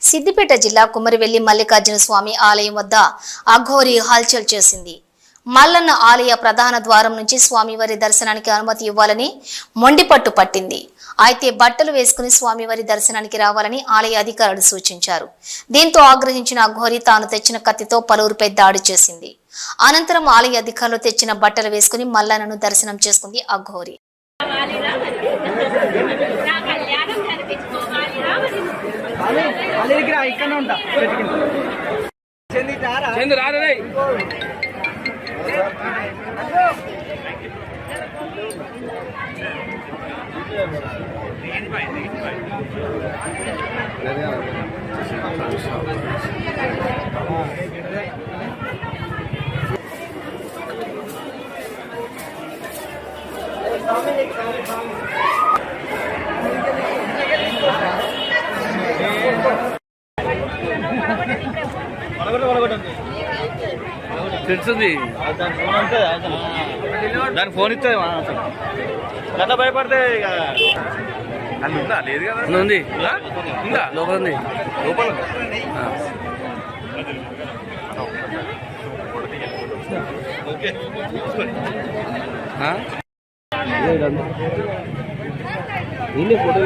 సిద్దిపేట జిల్లా కుమరివెల్లి మల్లికార్జున స్వామి ఆలయం వద్ద అఘోరి హల్చల్ చేసింది. మల్లన్న ఆలయ ప్రధాన ద్వారం నుంచి స్వామివారి దర్శనానికి అనుమతి ఇవ్వాలని మొండిపట్టు పట్టింది. అయితే బట్టలు వేసుకుని స్వామివారి దర్శనానికి రావాలని ఆలయ అధికారులు సూచించారు. దీంతో ఆగ్రహించిన అఘోరి తాను తెచ్చిన కత్తితో పలువురిపై దాడి చేసింది. అనంతరం ఆలయ అధికారులు తెచ్చిన బట్టలు వేసుకుని మల్లన్నను దర్శనం చేసుకుంది అఘోరి. తెలుస్తుంది దానికి ఫోన్ ఇస్తే గట్లా భయపడితే ఇక అది ఉందా లేదు కదా ఉంది ఉందా లోపల ఉంది లోపల ఓకే ఫోటో